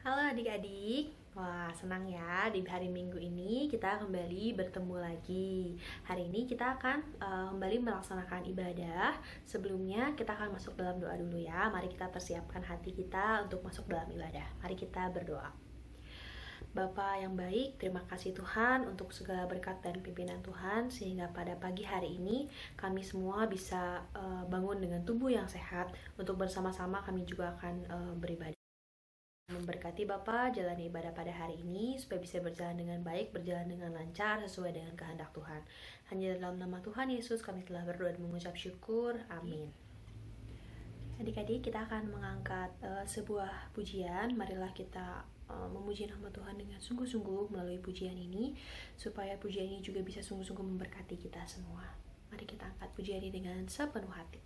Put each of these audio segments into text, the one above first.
Halo adik-adik, wah senang ya di hari Minggu ini kita kembali bertemu lagi. Hari ini kita akan kembali melaksanakan ibadah. Sebelumnya kita akan masuk dalam doa dulu ya. Mari kita persiapkan hati kita untuk masuk dalam ibadah. Mari kita berdoa. Bapa yang baik, terima kasih Tuhan untuk segala berkat dan pimpinan Tuhan, sehingga pada pagi hari ini kami semua bisa bangun dengan tubuh yang sehat. Untuk bersama-sama kami juga akan beribadah. Memberkati Bapa jalani ibadah pada hari ini supaya bisa berjalan dengan baik, berjalan dengan lancar sesuai dengan kehendak Tuhan. Hanya dalam nama Tuhan Yesus kami telah berdoa dan mengucap syukur. Amin. Adik-adik, kita akan mengangkat sebuah pujian. Marilah kita memuji nama Tuhan dengan sungguh-sungguh melalui pujian ini, supaya pujian ini juga bisa sungguh-sungguh memberkati kita semua. Mari kita angkat pujian ini dengan sepenuh hati.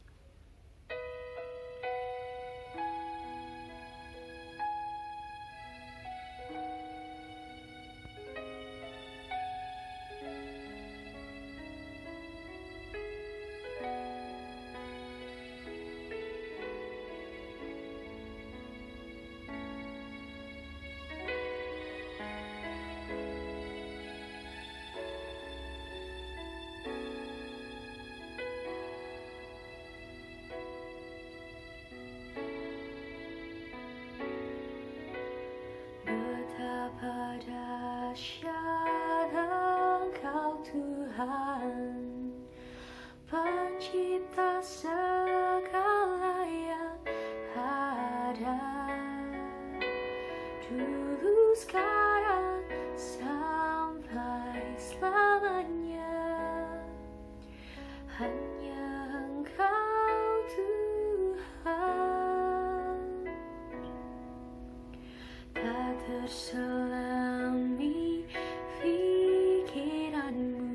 Betapa dahsyat Engkau Tuhan, Pencipta segala yang ada, dulu sekarang sampai selamanya. Hanya Engkau Tuhan, tak terselami pikiranmu,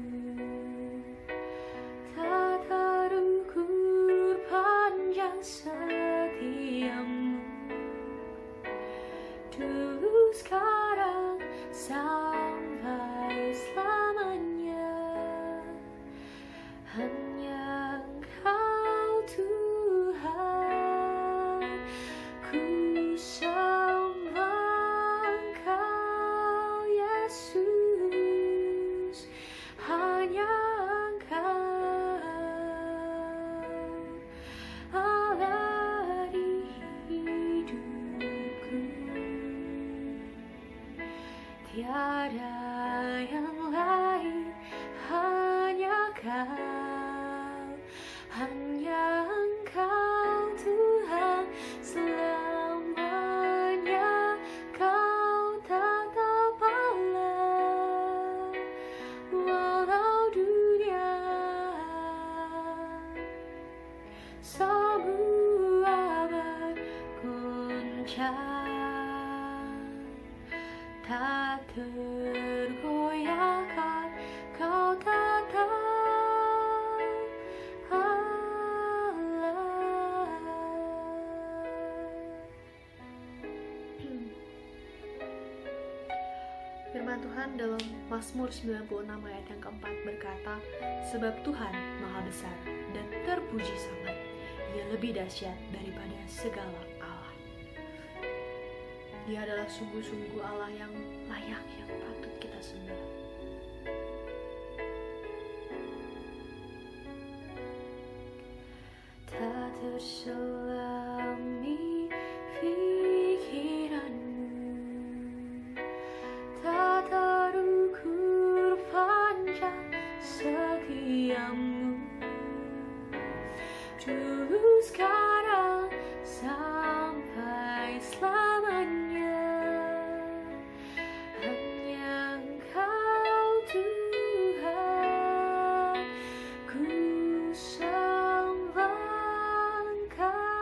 tak terukur panjang setiamu, dulu sekarang sampai selamanya. Hanya Engkau Tuhan, ku sembah Engkau Yesus. Hanya Engkau Allah di hidupku, tiada yang lain, hanya Kau, hanya Engkau Tuhan selamanya. Kau tetap Allah, walau dunia semua bergoncang, tak tergoyahkan, Kau tetap Allah. Firman Tuhan dalam Mazmur 96 ayat yang keempat berkata, sebab Tuhan maha besar dan terpuji sangat, Ia lebih dahsyat daripada segala Allah. Dia adalah sungguh-sungguh Allah yang layak, yang patut kita sembah. Tak terselami pikiranmu, tak terukur panjang setiamu, dulu sekarang sampai selamanya. Hanya Engkau Tuhan, ku sembah Engkau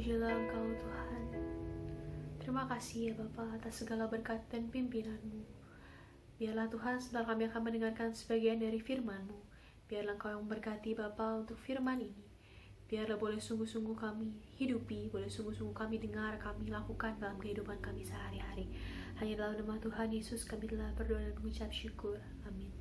Terpujilah Engkau Tuhan. Terima kasih ya Bapa atas segala berkat dan pimpinan-Mu. Biarlah Tuhan setelah kami akan mendengarkan sebagian dari firman-Mu. Biarlah Engkau yang memberkati Bapa untuk firman ini. Biarlah boleh sungguh-sungguh kami hidupi, boleh sungguh-sungguh kami dengar, kami lakukan dalam kehidupan kami sehari-hari. Hanya dalam nama Tuhan Yesus kami telah berdoa dan mengucap syukur. Amin.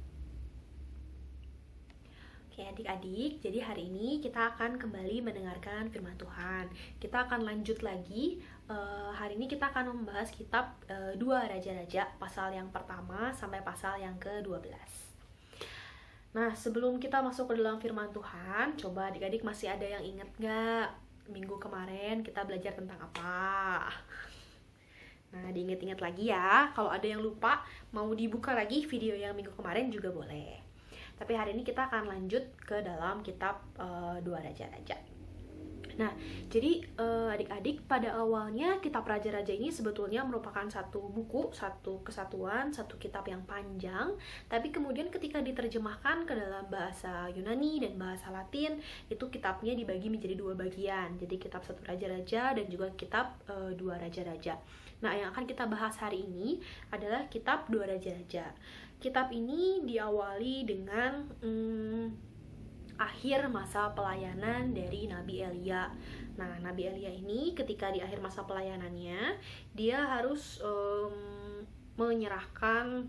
Oke adik-adik, jadi hari ini kita akan kembali mendengarkan firman Tuhan. Kita akan lanjut lagi, hari ini kita akan membahas kitab 2 Raja-Raja, pasal yang pertama sampai pasal yang ke-12. Nah, sebelum kita masuk ke dalam firman Tuhan, coba adik-adik masih ada yang ingat gak? Minggu kemarin kita belajar tentang apa? Nah, diingat-ingat lagi ya. Kalau ada yang lupa, mau dibuka lagi video yang minggu kemarin juga boleh. Tapi hari ini kita akan lanjut ke dalam kitab 2 Raja-Raja. Nah, jadi adik-adik, pada awalnya kitab Raja-Raja ini sebetulnya merupakan satu buku, satu kesatuan, satu kitab yang panjang. Tapi kemudian ketika diterjemahkan ke dalam bahasa Yunani dan bahasa Latin, itu kitabnya dibagi menjadi 2 bagian. Jadi kitab 1 Raja-Raja dan juga kitab 2 Raja-Raja. Nah, yang akan kita bahas hari ini adalah kitab 2 Raja-Raja. Kitab ini diawali dengan akhir masa pelayanan dari Nabi Elia. Nah, Nabi Elia ini ketika di akhir masa pelayanannya, dia harus menyerahkan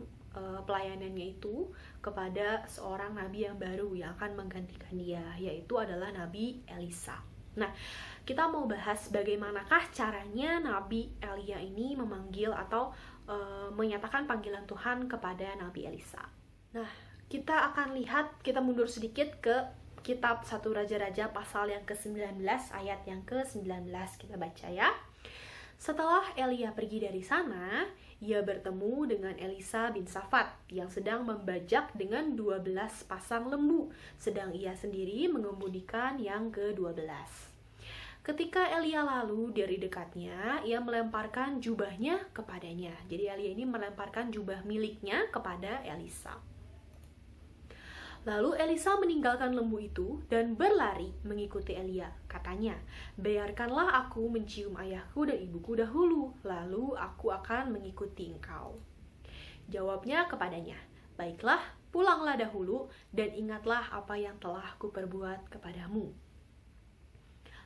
pelayanannya itu kepada seorang nabi yang baru yang akan menggantikan dia, yaitu adalah Nabi Elisa. Nah, kita mau bahas bagaimanakah caranya Nabi Elia ini memanggil atau menyatakan panggilan Tuhan kepada Nabi Elisa. Nah, kita akan lihat, kita mundur sedikit ke kitab 1 Raja-Raja pasal yang ke-19 ayat yang ke-19, kita baca ya. Setelah Elia pergi dari sana, ia bertemu dengan Elisa bin Safat yang sedang membajak dengan 12 pasang lembu, sedang ia sendiri mengemudikan yang ke-12. Ketika Elia lalu dari dekatnya, ia melemparkan jubahnya kepadanya. Jadi Elia ini melemparkan jubah miliknya kepada Elisa. Lalu Elisa meninggalkan lembu itu dan berlari mengikuti Elia. Katanya, biarkanlah aku mencium ayahku dan ibuku dahulu, lalu aku akan mengikuti engkau. Jawabnya kepadanya, baiklah, pulanglah dahulu dan ingatlah apa yang telah kuperbuat kepadamu.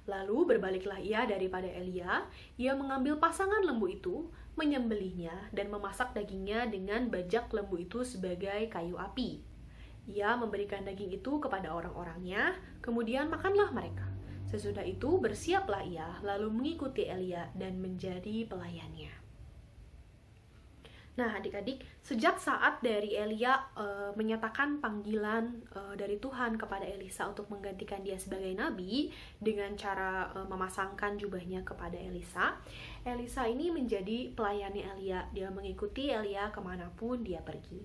Lalu berbaliklah ia daripada Elia, ia mengambil pasangan lembu itu, menyembelihnya dan memasak dagingnya dengan bajak lembu itu sebagai kayu api. Ia memberikan daging itu kepada orang-orangnya, kemudian makanlah mereka. Sesudah itu bersiaplah ia, lalu mengikuti Elia dan menjadi pelayannya. Nah, adik-adik, sejak saat dari Elia menyatakan panggilan dari Tuhan kepada Elisa untuk menggantikan dia sebagai nabi dengan cara memasangkan jubahnya kepada Elisa, Elisa ini menjadi pelayannya Elia. Dia mengikuti Elia kemanapun dia pergi.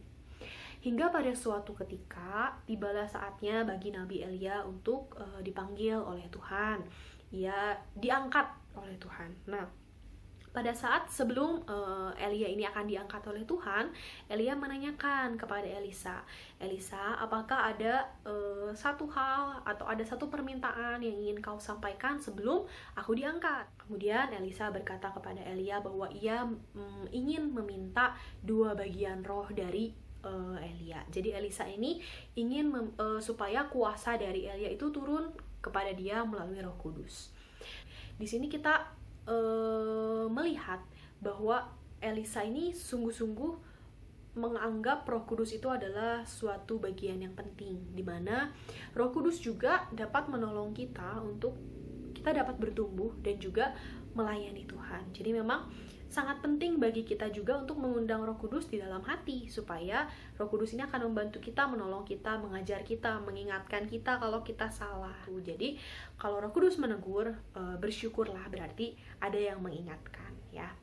Hingga pada suatu ketika, tibalah saatnya bagi Nabi Elia untuk dipanggil oleh Tuhan. Ia diangkat oleh Tuhan. Nah, pada saat sebelum Elia ini akan diangkat oleh Tuhan, Elia menanyakan kepada Elisa, Elisa, apakah ada satu hal atau ada satu permintaan yang ingin kau sampaikan sebelum aku diangkat? Kemudian Elisa berkata kepada Elia bahwa ia ingin meminta 2 bagian roh dari Elia. Jadi Elisa ini ingin supaya kuasa dari Elia itu turun kepada dia melalui Roh Kudus. Di sini kita melihat bahwa Elisa ini sungguh-sungguh menganggap Roh Kudus itu adalah suatu bagian yang penting, di mana Roh Kudus juga dapat menolong kita untuk kita dapat bertumbuh dan juga melayani Tuhan. Jadi memang sangat penting bagi kita juga untuk mengundang Roh Kudus di dalam hati, supaya Roh Kudus ini akan membantu kita, menolong kita, mengajar kita, mengingatkan kita kalau kita salah. Jadi kalau Roh Kudus menegur, bersyukurlah, berarti ada yang mengingatkan ya.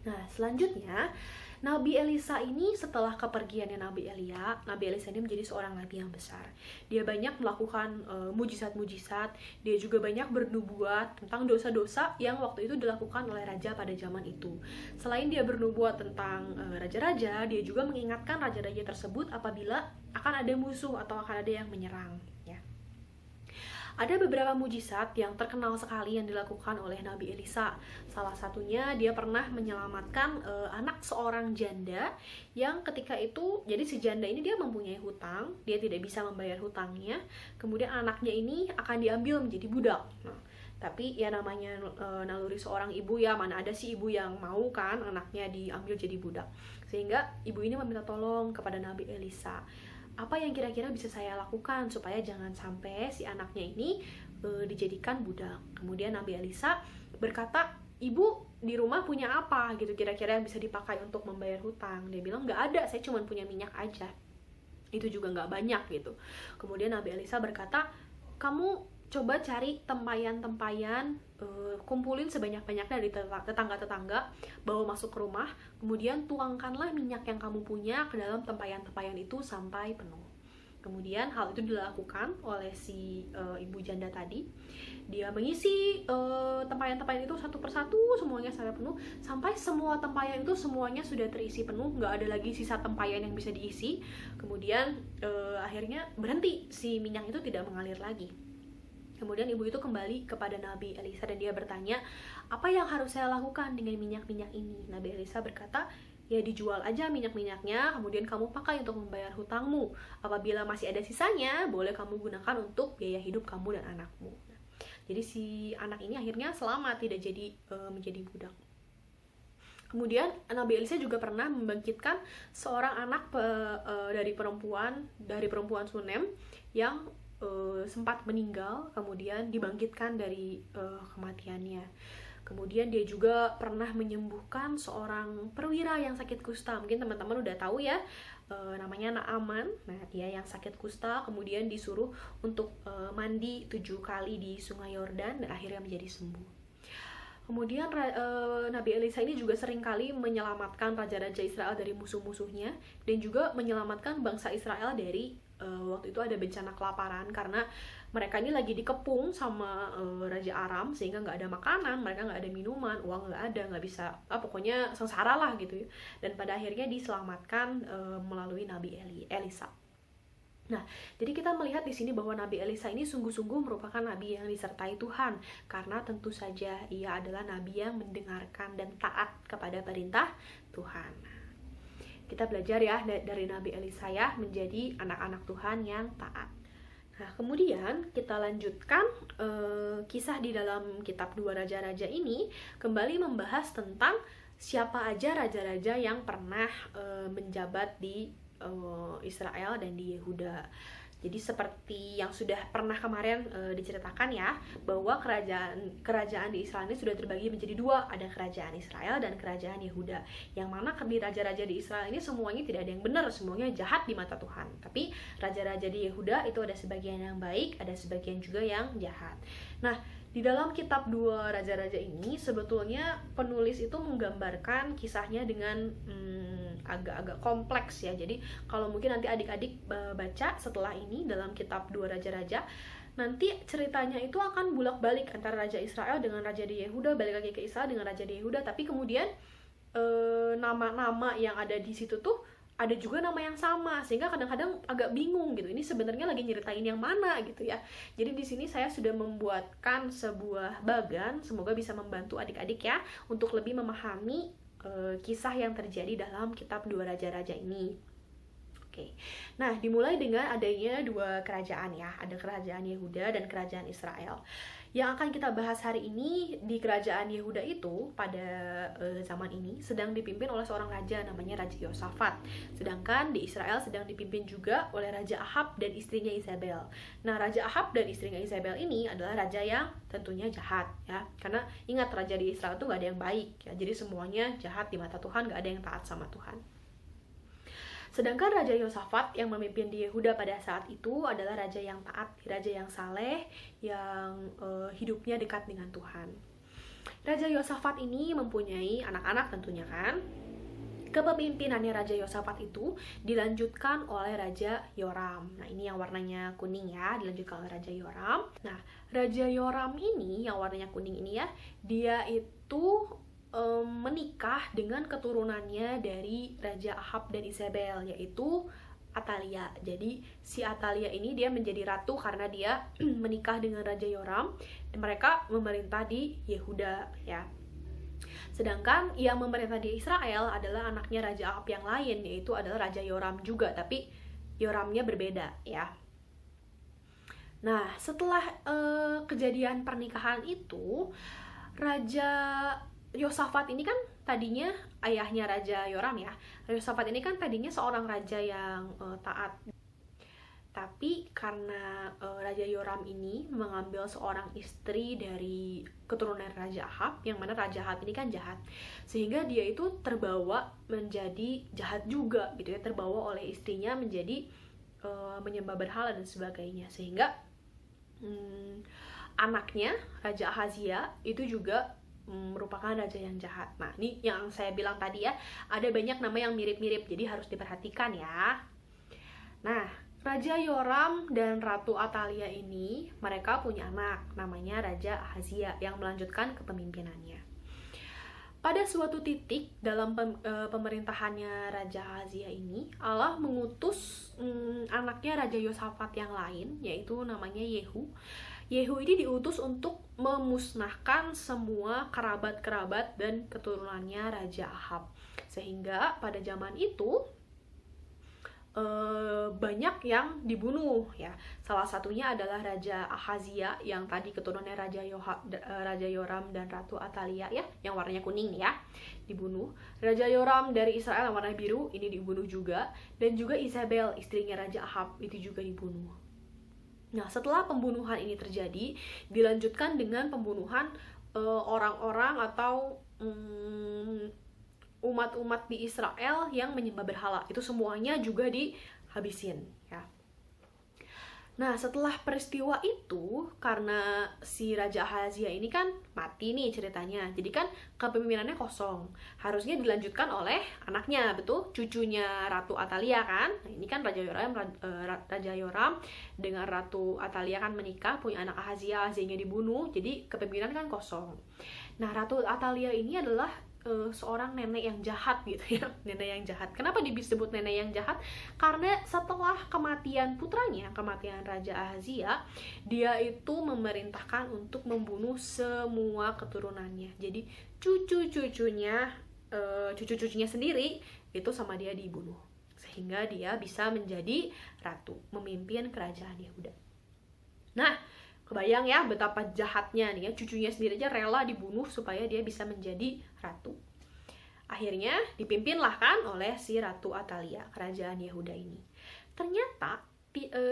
Nah, selanjutnya Nabi Elisa ini setelah kepergiannya Nabi Elia, Nabi Elisa ini menjadi seorang nabi yang besar. Dia banyak melakukan mujizat-mujizat, dia juga banyak bernubuat tentang dosa-dosa yang waktu itu dilakukan oleh raja pada zaman itu. Selain dia bernubuat tentang raja-raja, dia juga mengingatkan raja-raja tersebut apabila akan ada musuh atau akan ada yang menyerang. Ya. Ada beberapa mujizat yang terkenal sekali yang dilakukan oleh Nabi Elisa. Salah satunya dia pernah menyelamatkan anak seorang janda yang ketika itu, jadi si janda ini dia mempunyai hutang, dia tidak bisa membayar hutangnya, kemudian anaknya ini akan diambil menjadi budak. Nah, tapi ya namanya naluri seorang ibu ya, mana ada sih ibu yang mau kan anaknya diambil jadi budak. Sehingga ibu ini meminta tolong kepada Nabi Elisa, apa yang kira-kira bisa saya lakukan supaya jangan sampai si anaknya ini dijadikan budak. Kemudian Nabi Elisa berkata, ibu di rumah punya apa gitu kira-kira yang bisa dipakai untuk membayar hutang. Dia bilang, nggak ada, saya cuma punya minyak aja, itu juga nggak banyak gitu. Kemudian Nabi Elisa berkata, kamu coba cari tempayan-tempayan, kumpulin sebanyak-banyaknya dari tetangga-tetangga, bawa masuk ke rumah, kemudian tuangkanlah minyak yang kamu punya ke dalam tempayan-tempayan itu sampai penuh. Kemudian hal itu dilakukan oleh si ibu janda tadi. Dia mengisi tempayan-tempayan itu satu persatu, semuanya sampai penuh, sampai semua tempayan itu semuanya sudah terisi penuh, nggak ada lagi sisa tempayan yang bisa diisi. Kemudian akhirnya berhenti, si minyak itu tidak mengalir lagi. Kemudian ibu itu kembali kepada Nabi Elisa dan dia bertanya, apa yang harus saya lakukan dengan minyak-minyak ini? Nabi Elisa berkata, ya dijual aja minyak-minyaknya, kemudian kamu pakai untuk membayar hutangmu. Apabila masih ada sisanya, boleh kamu gunakan untuk biaya hidup kamu dan anakmu. Jadi si anak ini akhirnya selamat, tidak jadi menjadi budak. Kemudian Nabi Elisa juga pernah membangkitkan seorang anak dari perempuan Sunem yang sempat meninggal, kemudian dibangkitkan dari kematiannya. Kemudian dia juga pernah menyembuhkan seorang perwira yang sakit kusta. Mungkin teman-teman udah tahu ya, namanya Naaman. Nah, dia yang sakit kusta kemudian disuruh untuk mandi 7 kali di Sungai Yordan dan akhirnya menjadi sembuh. Kemudian Nabi Elisa ini juga seringkali menyelamatkan raja-raja Israel dari musuh-musuhnya dan juga menyelamatkan bangsa Israel dari waktu itu ada bencana kelaparan karena mereka ini lagi dikepung sama Raja Aram sehingga nggak ada makanan, mereka nggak ada minuman, uang nggak ada, nggak bisa, pokoknya sengsara lah gitu ya. Dan pada akhirnya diselamatkan melalui Nabi Elisa. Nah, jadi kita melihat di sini bahwa Nabi Elisa ini sungguh-sungguh merupakan nabi yang disertai Tuhan, karena tentu saja ia adalah nabi yang mendengarkan dan taat kepada perintah Tuhan. Kita belajar ya dari Nabi Elisa ya, menjadi anak-anak Tuhan yang taat. Nah, kemudian kita lanjutkan kisah di dalam kitab 2 Raja-Raja ini kembali membahas tentang siapa aja raja-raja yang pernah menjabat di Israel dan di Yehuda. Jadi seperti yang sudah pernah kemarin diceritakan ya, bahwa kerajaan di Israel ini sudah terbagi menjadi 2, ada kerajaan Israel dan kerajaan Yehuda. Yang mana di raja-raja di Israel ini semuanya tidak ada yang benar, semuanya jahat di mata Tuhan. Tapi raja-raja di Yehuda itu ada sebagian yang baik, ada sebagian juga yang jahat. Nah, di dalam kitab 2 Raja-Raja ini sebetulnya penulis itu menggambarkan kisahnya dengan agak-agak kompleks ya. Jadi kalau mungkin nanti adik-adik baca setelah ini dalam kitab 2 Raja-Raja, nanti ceritanya itu akan bolak-balik antara Raja Israel dengan Raja di Yehuda, balik lagi ke Israel dengan Raja di Yehuda, tapi kemudian nama-nama yang ada di situ tuh ada juga nama yang sama, sehingga kadang-kadang agak bingung gitu. Ini sebenarnya lagi nyeritain yang mana gitu ya. Jadi di sini saya sudah membuatkan sebuah bagan, semoga bisa membantu adik-adik ya untuk lebih memahami kisah yang terjadi dalam kitab 2 Raja-Raja ini. Oke. Nah, dimulai dengan adanya 2 kerajaan ya. Ada kerajaan Yehuda dan kerajaan Israel. Yang akan kita bahas hari ini di kerajaan Yehuda itu pada zaman ini sedang dipimpin oleh seorang raja namanya Raja Yosafat. Sedangkan di Israel sedang dipimpin juga oleh Raja Ahab dan istrinya Isabel. Nah, Raja Ahab dan istrinya Isabel ini adalah raja yang tentunya jahat ya. Karena ingat, raja di Israel itu gak ada yang baik ya. Jadi semuanya jahat di mata Tuhan, gak ada yang taat sama Tuhan. Sedangkan Raja Yosafat yang memimpin di Yehuda pada saat itu adalah raja yang taat, raja yang saleh, yang hidupnya dekat dengan Tuhan. Raja Yosafat ini mempunyai anak-anak tentunya kan. Kepemimpinannya Raja Yosafat itu dilanjutkan oleh Raja Yoram. Nah, ini yang warnanya kuning ya, dilanjutkan oleh Raja Yoram. Nah, Raja Yoram ini yang warnanya kuning ini ya, dia itu menikah dengan keturunannya dari Raja Ahab dan Isabel, yaitu Atalia. Jadi si Atalia ini dia menjadi ratu karena dia menikah dengan Raja Yoram. Mereka memerintah di Yehuda ya. Sedangkan yang memerintah di Israel adalah anaknya Raja Ahab yang lain, yaitu adalah Raja Yoram juga, tapi Yoramnya berbeda ya. Nah, setelah kejadian pernikahan itu, Raja Yosafat ini kan tadinya ayahnya Raja Yoram ya. Yosafat ini kan tadinya seorang raja yang taat. Tapi karena Raja Yoram ini mengambil seorang istri dari keturunan Raja Ahab, yang mana Raja Ahab ini kan jahat, sehingga dia itu terbawa menjadi jahat juga gitu ya, terbawa oleh istrinya menjadi menyembah berhala dan sebagainya, sehingga anaknya Raja Ahazia itu juga merupakan raja yang jahat. Nah, ini yang saya bilang tadi ya, ada banyak nama yang mirip-mirip, jadi harus diperhatikan ya. Nah, Raja Yoram dan Ratu Atalia ini, mereka punya anak, namanya Raja Ahazia, yang melanjutkan kepemimpinannya. Pada suatu titik dalam pemerintahannya Raja Ahazia ini, Allah mengutus anaknya Raja Yosafat yang lain, yaitu namanya Yehu. Yehu ini diutus untuk memusnahkan semua kerabat-kerabat dan keturunannya Raja Ahab. Sehingga pada zaman itu, banyak yang dibunuh ya. Salah satunya adalah Raja Ahazia yang tadi keturunannya Raja Yoram dan Ratu Atalia ya, yang warnanya kuning ya, dibunuh. Raja Yoram dari Israel yang warna biru ini dibunuh juga, dan juga Isabel istrinya Raja Ahab itu juga dibunuh. Nah, setelah pembunuhan ini terjadi, dilanjutkan dengan pembunuhan orang-orang atau umat-umat di Israel yang menyembah berhala. Itu semuanya juga dihabisin ya. Nah, setelah peristiwa itu, karena si Raja Ahazia ini kan mati nih ceritanya, jadi kan kepemimpinannya kosong. Harusnya dilanjutkan oleh anaknya, betul, cucunya Ratu Atalia kan. Nah, ini kan Raja Yoram dengan Ratu Atalia kan menikah, punya anak Ahazia, Ahazianya dibunuh, jadi kepemimpinan kan kosong. Nah, Ratu Atalia ini adalah seorang nenek yang jahat gitu ya, nenek yang jahat. Kenapa disebut nenek yang jahat? Karena setelah kematian putranya, kematian Raja Ahazia, dia itu memerintahkan untuk membunuh semua keturunannya. Jadi cucu-cucunya sendiri itu sama dia dibunuh, sehingga dia bisa menjadi ratu, memimpin kerajaan Yehuda. Nah, kebayang ya betapa jahatnya nih ya, cucunya sendiri aja rela dibunuh supaya dia bisa menjadi ratu. Akhirnya dipimpinlah kan oleh si Ratu Atalia, kerajaan Yehuda ini. Ternyata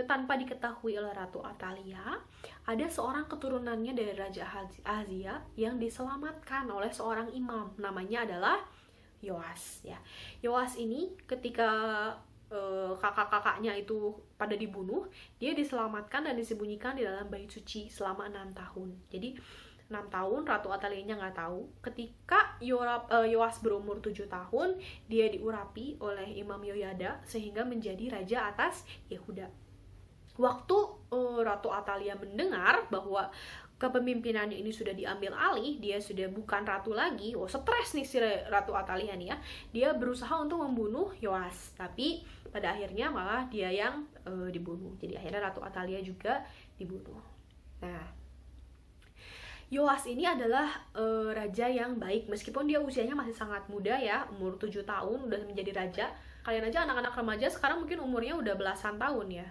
tanpa diketahui oleh Ratu Atalia, ada seorang keturunannya dari Raja Ahazia yang diselamatkan oleh seorang imam, namanya adalah Yoas ya. Yoas ini ketika kakak-kakaknya itu pada dibunuh, dia diselamatkan dan disembunyikan di dalam bait suci selama 6 tahun. Jadi 6 tahun Ratu Atalianya nggak tahu. Ketika Yoas berumur 7 tahun, dia diurapi oleh Imam Yoyada sehingga menjadi raja atas Yehuda. Waktu Ratu Atalia mendengar bahwa kepemimpinannya ini sudah diambil alih, dia sudah bukan ratu lagi. Stres nih si Ratu Atalia nih ya. Dia berusaha untuk membunuh Yoas, tapi pada akhirnya malah dia yang dibunuh. Jadi akhirnya Ratu Atalia juga dibunuh. Nah, Yoas ini adalah raja yang baik, meskipun dia usianya masih sangat muda ya, umur 7 tahun udah menjadi raja. Kalian aja anak-anak remaja sekarang mungkin umurnya udah belasan tahun ya,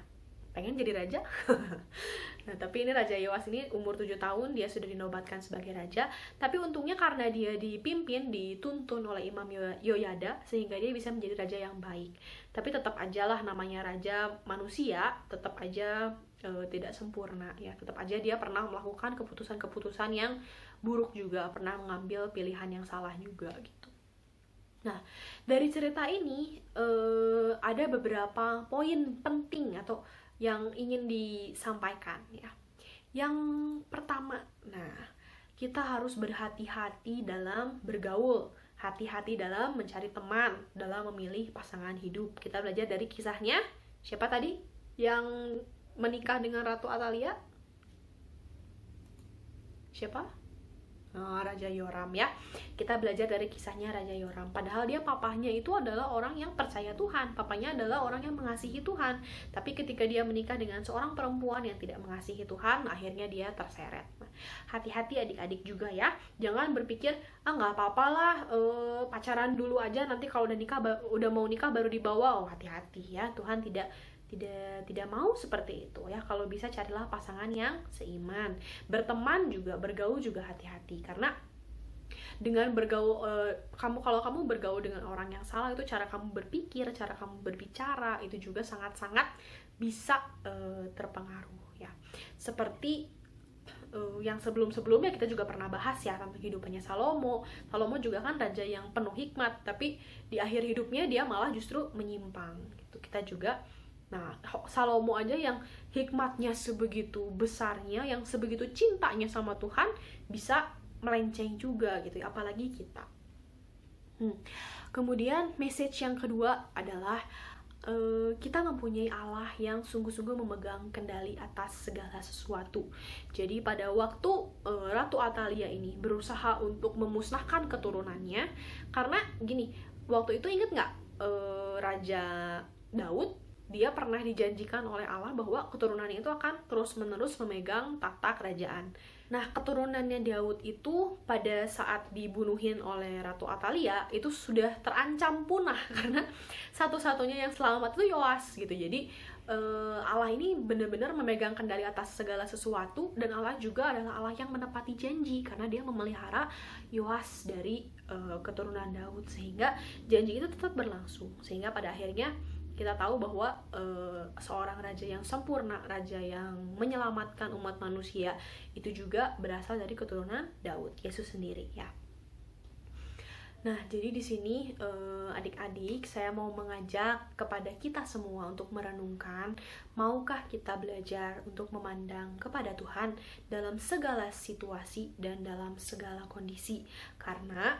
pengen jadi raja. Nah, tapi ini Raja Yoas ini umur 7 tahun dia sudah dinobatkan sebagai raja. Tapi untungnya karena dia dipimpin, dituntun oleh Imam Yoyada, sehingga dia bisa menjadi raja yang baik. Tapi tetap aja lah, namanya raja manusia, tetap aja tidak sempurna ya. Tetap aja dia pernah melakukan keputusan-keputusan yang buruk juga, pernah mengambil pilihan yang salah juga gitu. Nah, dari cerita ini ada beberapa poin penting atau yang ingin disampaikan ya. Yang pertama, nah, kita harus berhati-hati dalam bergaul, hati-hati dalam mencari teman, dalam memilih pasangan hidup. Kita belajar dari kisahnya, siapa tadi yang menikah dengan Ratu Atalia? Siapa? Raja Yoram ya. Kita belajar dari kisahnya Raja Yoram. Padahal dia papahnya itu adalah orang yang percaya Tuhan. Papanya adalah orang yang mengasihi Tuhan. Tapi ketika dia menikah dengan seorang perempuan yang tidak mengasihi Tuhan, akhirnya dia terseret. Hati-hati adik-adik juga ya. Jangan berpikir, nggak apa-apa lah, pacaran dulu aja, nanti kalau udah mau nikah baru dibawa. Hati-hati ya. Tuhan tidak mau seperti itu ya. Kalau bisa carilah pasangan yang seiman. Berteman juga, bergaul juga hati-hati, karena dengan bergaul kalau kamu bergaul dengan orang yang salah, itu cara kamu berpikir, cara kamu berbicara itu juga sangat-sangat bisa terpengaruh ya. Seperti yang sebelum-sebelumnya kita juga pernah bahas ya tentang kehidupannya Salomo. Salomo juga kan raja yang penuh hikmat, tapi di akhir hidupnya dia malah justru menyimpang gitu. Kita juga Salomo aja yang hikmatnya sebegitu besarnya, yang sebegitu cintanya sama Tuhan, bisa melenceng juga gitu ya, apalagi kita. Kemudian message yang kedua adalah kita mempunyai Allah yang sungguh-sungguh memegang kendali atas segala sesuatu. Jadi pada waktu Ratu Atalia ini berusaha untuk memusnahkan keturunannya, karena gini, waktu itu inget nggak Raja Daud, dia pernah dijanjikan oleh Allah bahwa keturunannya itu akan terus-menerus memegang tahta kerajaan. Nah, keturunannya Daud itu pada saat dibunuhin oleh Ratu Atalia itu sudah terancam punah karena satu-satunya yang selamat itu Yoas gitu. Jadi Allah ini benar-benar memegang kendali atas segala sesuatu, dan Allah juga adalah Allah yang menepati janji karena dia memelihara Yoas dari keturunan Daud, sehingga janji itu tetap berlangsung. Sehingga pada akhirnya kita tahu bahwa seorang raja yang sempurna, raja yang menyelamatkan umat manusia, itu juga berasal dari keturunan Daud, Yesus sendiri ya. Nah, jadi di sini adik-adik, saya mau mengajak kepada kita semua untuk merenungkan, maukah kita belajar untuk memandang kepada Tuhan dalam segala situasi dan dalam segala kondisi, karena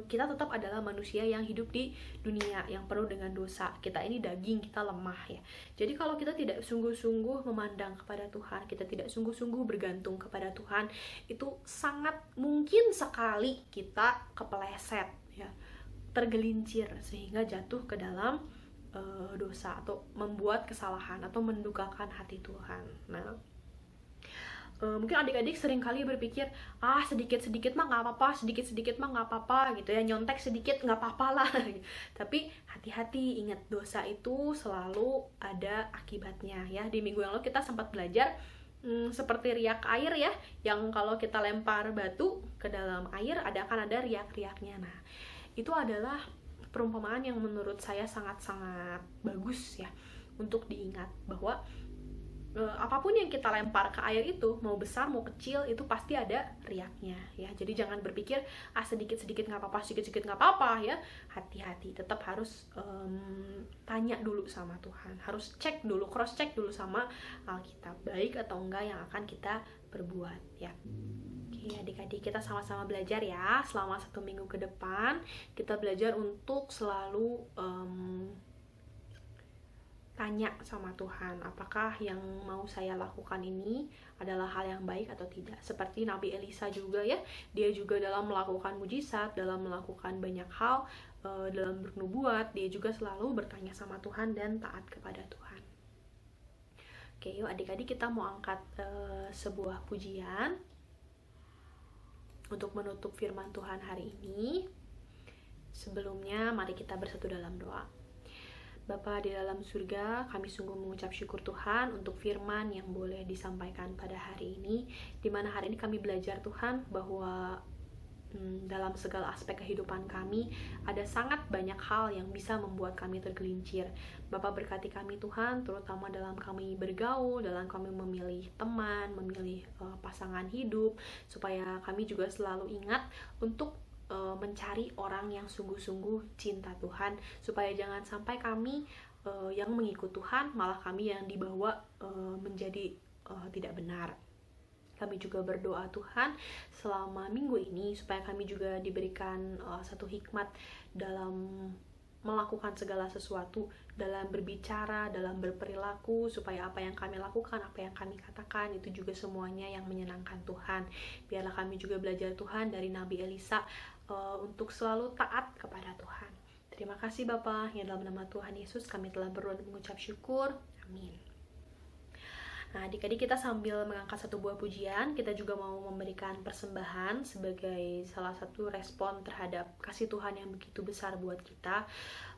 kita tetap adalah manusia yang hidup di dunia yang penuh dengan dosa. Kita ini daging, kita lemah ya. Jadi kalau kita tidak sungguh-sungguh memandang kepada Tuhan, kita tidak sungguh-sungguh bergantung kepada Tuhan, itu sangat mungkin sekali kita kepeleset ya, tergelincir sehingga jatuh ke dalam dosa atau membuat kesalahan atau mendukakan hati Tuhan. Nah, mungkin adik-adik sering kali berpikir, sedikit-sedikit mah nggak apa-apa, sedikit-sedikit mah nggak apa-apa gitu ya, nyontek sedikit nggak apa-apa lah. Tapi hati-hati, ingat dosa itu selalu ada akibatnya ya. Di minggu yang lalu kita sempat belajar seperti riak air ya, yang kalau kita lempar batu ke dalam air akan ada riak-riaknya. Nah, itu adalah perumpamaan yang menurut saya sangat-sangat bagus ya untuk diingat, bahwa apapun yang kita lempar ke air itu, mau besar mau kecil, itu pasti ada riaknya ya. Jadi jangan berpikir sedikit-sedikit nggak apa-apa, sedikit-sedikit nggak apa-apa ya. Hati-hati, tetap harus tanya dulu sama Tuhan, harus cek dulu, cross check dulu sama Alkitab, baik atau enggak yang akan kita perbuat ya. Oke adik-adik, kita sama-sama belajar ya selama 1 minggu ke depan. Kita belajar untuk selalu tanya sama Tuhan, apakah yang mau saya lakukan ini adalah hal yang baik atau tidak. Seperti Nabi Elisa juga ya, dia juga dalam melakukan mujizat, dalam melakukan banyak hal, dalam bernubuat, dia juga selalu bertanya sama Tuhan dan taat kepada Tuhan. Oke, yuk adik-adik, kita mau angkat sebuah pujian untuk menutup firman Tuhan hari ini. Sebelumnya, mari kita bersatu dalam doa. Bapa di dalam surga, kami sungguh mengucap syukur Tuhan untuk firman yang boleh disampaikan pada hari ini, di mana hari ini kami belajar Tuhan bahwa dalam segala aspek kehidupan kami ada sangat banyak hal yang bisa membuat kami tergelincir. Bapa berkati kami Tuhan, terutama dalam kami bergaul, dalam kami memilih teman, memilih pasangan hidup, supaya kami juga selalu ingat untuk mencari orang yang sungguh-sungguh cinta Tuhan, supaya jangan sampai kami yang mengikut Tuhan, malah kami yang dibawa menjadi tidak benar. Kami juga berdoa Tuhan selama minggu ini supaya kami juga diberikan satu hikmat dalam melakukan segala sesuatu, dalam berbicara, dalam berperilaku, supaya apa yang kami lakukan, apa yang kami katakan, itu juga semuanya yang menyenangkan Tuhan. Biarlah kami juga belajar Tuhan dari Nabi Elisa untuk selalu taat kepada Tuhan. Terima kasih Bapa, yang dalam nama Tuhan Yesus kami telah berdoa dan mengucap syukur. Amin. Nah, adik-adik, kita sambil mengangkat satu buah pujian, kita juga mau memberikan persembahan sebagai salah satu respon terhadap kasih Tuhan yang begitu besar buat kita.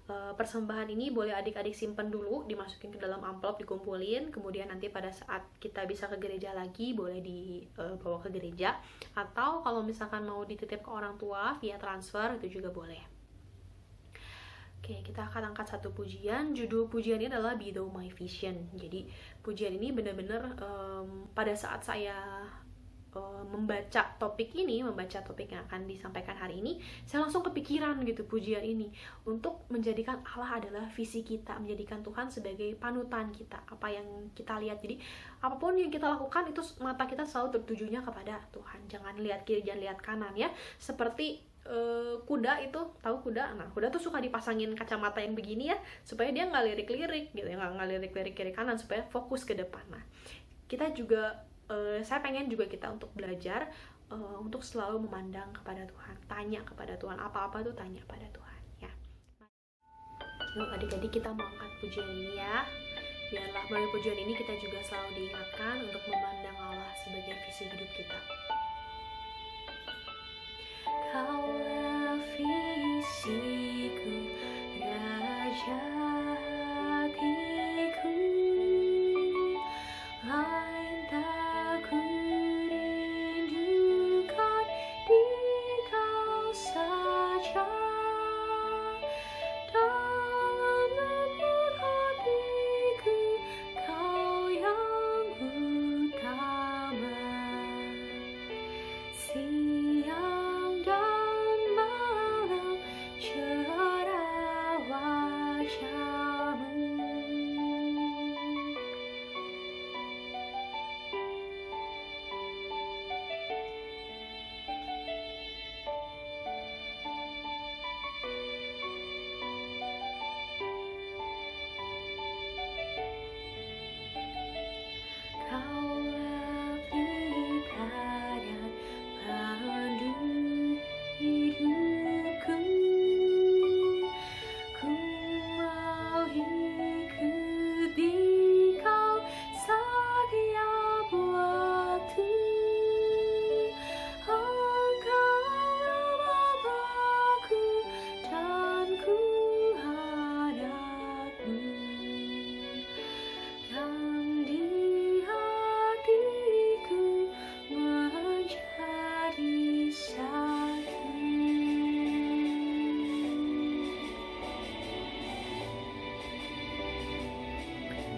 Persembahan ini boleh adik-adik simpen dulu, dimasukin ke dalam amplop, dikumpulin, kemudian nanti pada saat kita bisa ke gereja lagi, boleh dibawa ke gereja, atau kalau misalkan mau dititip ke orang tua via transfer, itu juga boleh. Oke, kita akan angkat satu pujian. Judul pujian ini adalah Be Thou My Vision. Jadi pujian ini benar-benar pada saat saya membaca topik yang akan disampaikan hari ini, saya langsung kepikiran gitu pujian ini untuk menjadikan Allah adalah visi kita, menjadikan Tuhan sebagai panutan kita, apa yang kita lihat. Jadi apapun yang kita lakukan itu mata kita selalu tertujunya kepada Tuhan. Jangan lihat kiri, jangan lihat kanan ya. Seperti kuda itu, tahu kuda? Nah, kuda tuh suka dipasangin kacamata yang begini ya, supaya dia nggak lirik-lirik gitu ya, nggak lirik-lirik kiri kanan, supaya fokus ke depan. Nah, kita juga saya pengen juga kita untuk belajar untuk selalu memandang kepada Tuhan, tanya kepada Tuhan, apa-apa tuh tanya pada Tuhan ya. Yuk adik-adik, kita mau angkat pujian ini ya. Biarlah melalui pujian ini kita juga selalu diingatkan untuk memandang Allah sebagai visi hidup kita. Kaulah visiku, Raja hatiku, lain tak ku rindukan di Kau saja. Dalam lembut hatiku, Kau yang utama. Siang dan malam cerah wajah-Mu. Kaulah pelita dan pandu hidupku. Ku mau ikuti Kau setiap waktu. Engkaulah Bapa-Ku dan ku hadap-Mu. Yang di hatiku menjadi satu.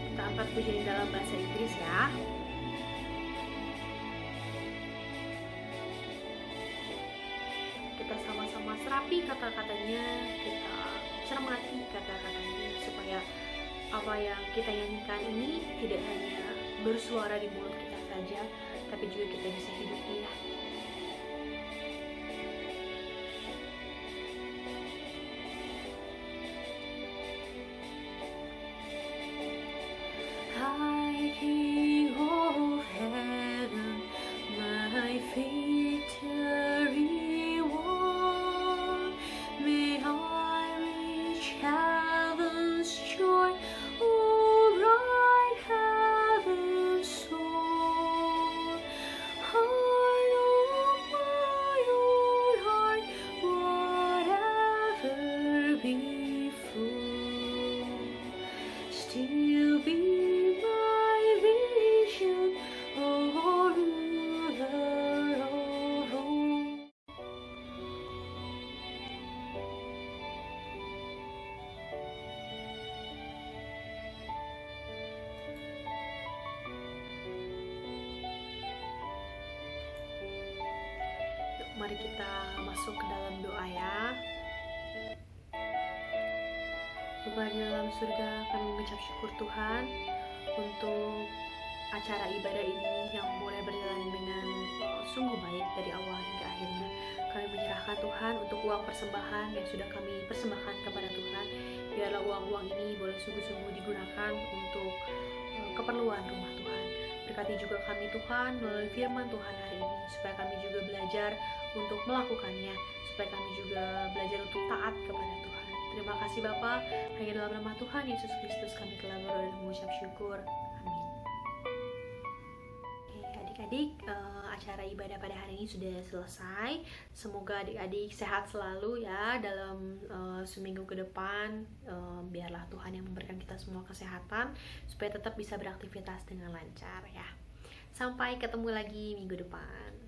Kita angkat pujian dalam bahasa Inggris ya. Kita sama-sama serapi kata-katanya, kita cermati kata-katanya, supaya apa yang kita nyanyikan ini tidak hanya bersuara di mulut kita saja, tapi juga kita bisa hidupi ya. High King of Heaven, my victory won, may I reach heaven's joy, oh bright heaven's soar. Heart of my own heart, whatever before, still be my vision, oh ruler of all. Yuk, mari kita masuk ke dalam doa ya. Bapa di dalam surga, kami mengucap syukur Tuhan untuk acara ibadah ini yang boleh berjalan dengan sungguh baik dari awal hingga akhirnya. Kami menyerahkan berkat Tuhan untuk uang persembahan yang sudah kami persembahkan kepada Tuhan. Biarlah uang-uang ini boleh sungguh-sungguh digunakan untuk keperluan rumah Tuhan. Berkati juga kami Tuhan melalui firman Tuhan hari ini, supaya kami juga belajar untuk melakukannya, supaya kami juga belajar untuk taat kepada Tuhan. Terima kasih Bapa, hanya dalam nama Tuhan Yesus Kristus kami telah berdoa dan mengucap syukur. Amin. Oke, adik-adik, acara ibadah pada hari ini sudah selesai. Semoga adik-adik sehat selalu ya dalam seminggu ke depan. Biarlah Tuhan yang memberikan kita semua kesehatan supaya tetap bisa beraktivitas dengan lancar ya. Sampai ketemu lagi minggu depan.